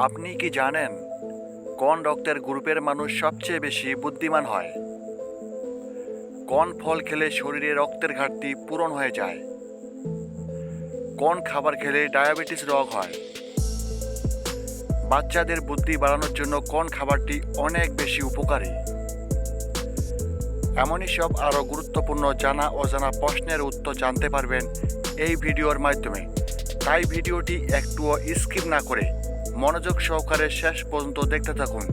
আপনি কি জানেন কোন রক্তের গ্রুপের মানুষ সবচেয়ে বেশি বুদ্ধিমান হয়? কোন ফল খেলে শরীরে রক্তের ঘাটতি পূরণ হয়ে যায়? কোন খাবার খেলে ডায়াবেটিস রোগ হয়? বাচ্চাদের বুদ্ধি বাড়ানোর জন্য কোন খাবারটি অনেক বেশি উপকারী? এমনই সব আরও গুরুত্বপূর্ণ জানা অজানা প্রশ্নের উত্তর জানতে পারবেন এই ভিডিওর মাধ্যমে। তাই ভিডিওটি একটুও স্কিপ না করে মনোযোগ সহকারে শেষ পর্যন্ত দেখতে থাকুন।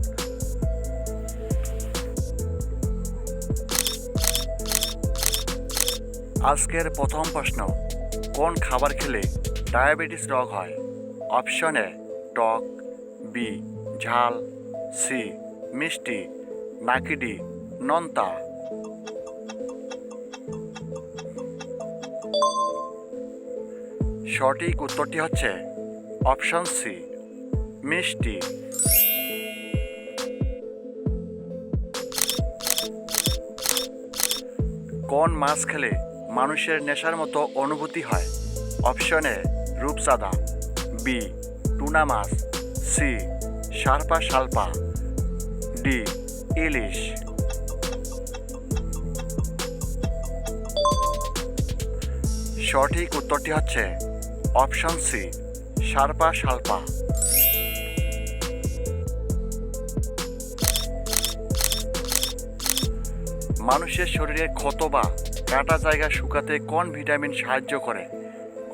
আজকের প্রথম প্রশ্ন, কোন খাবার খেলে ডায়াবেটিস রোগ হয়? অপশন এ টক, বি ঝাল, সি মিষ্টি, নাকি ডি নোনতা? সঠিক উত্তরটি হচ্ছে অপশন সি মিষ্টি। কোন মাছ খেলে মানুষের নেশার মতো অনুভূতি হয়? অপশন এ রূপচাঁদা, বি টুনা মাছ, সি শার্পা শালপা, ডি ইলিশ? সঠিক উত্তরটি হচ্ছে অপশন সি শার্পা শালপা। মানুষের শরীরে ক্ষত বা কাটা জায়গা শুকাতে কোন ভিটামিন সাহায্য করে?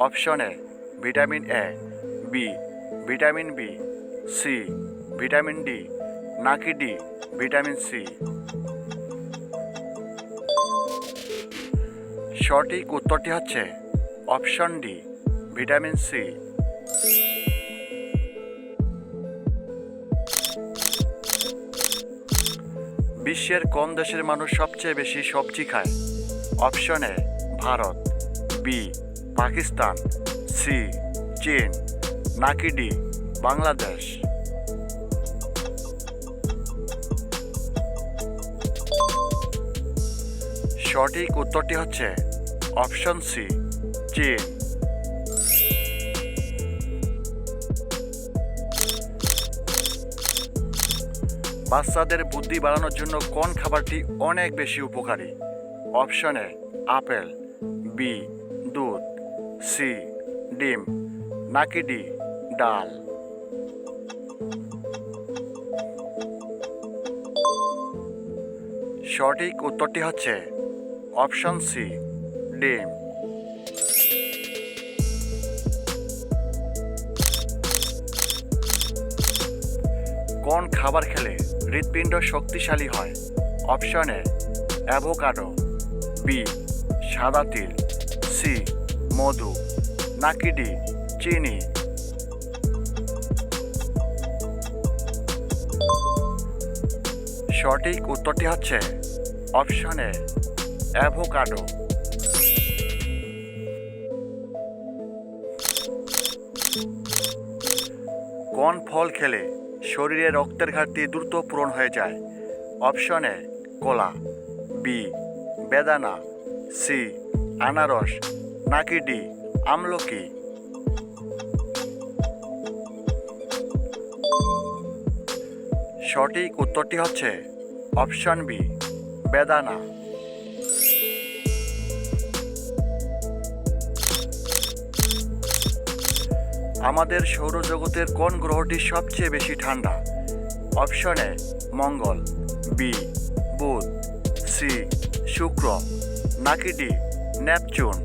Option A vitamin A, B vitamin B, C vitamin D, নাকি ডি ভিটামিন সি? সঠিক উত্তরটি হচ্ছে অপশন ডি ভিটামিন সি। বিশ্বের কোন দেশের মানুষ সবচেয়ে বেশি সবজি খায়? Option A Bharat, B Pakistan, C চীন, নাকি ডি বাংলাদেশ? সঠিক উত্তরটি হচ্ছে অপশন সি চীন। বাচ্চাদের বুদ্ধি বাড়ানোর জন্য কোন খাবারটি অনেক বেশি উপকারী? অপশন এ আপেল, বি দুধ, সি ডিম, নাকি ডি ডাল? সঠিক উত্তরটি হচ্ছে অপশন সি ডিম। কোন খাবার খেলে হৃৎপিণ্ড শক্তিশালী হয়? অপশন এ অ্যাভোকাডো, বি সাদা তিল, সি মধু, নাকি ডি চিনি? সঠিক উত্তরটি হচ্ছে অপশন এ অ্যাভোকাডো। কোন ফল খেলে শরীরে রক্তের ঘাটতি দ্রুত পূরণ হয়ে যায়? অপশন এ কলা, বি বেদানা, সি আনারস, নাকি ডি আমলকি? সঠিক উত্তরটি হচ্ছে অপশন বি বেদানা। আমাদের সৌরজগতের কোন গ্রহটি সবচেয়ে বেশি ঠান্ডা? অপশন এ মঙ্গল, বি বুধ, সি শুক্র, নাকি ডি নেপচুন?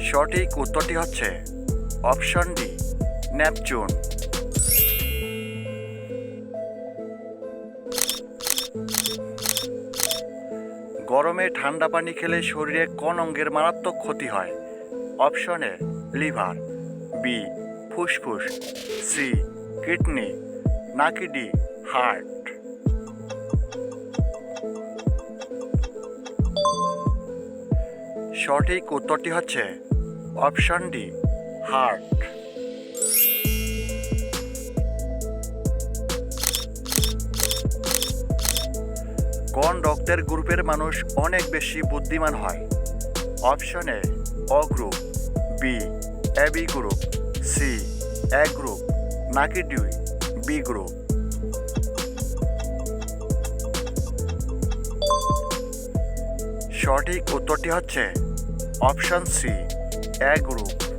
সঠিক উত্তরটি হচ্ছে অপশন ডি নেপচুন। গরমে ঠান্ডা পানি খেলে শরীরে কোন অঙ্গের মারাত্মক ক্ষতি হয়? অপশন এ লিভার, বি ফুসফুস, সি কিডনি, নাকি ডি হার্ট? সঠিক উত্তরটি হচ্ছে অপশন ডি হার্ট। কোন রক্তের গ্রুপের মানুষ অনেক বেশি বুদ্ধিমান হয়? Option A O group, B AB group, C A group নাকি ডি বি গ্রুপ? সঠিক উত্তরটি হচ্ছে অপশন সি এ গ্রুপ।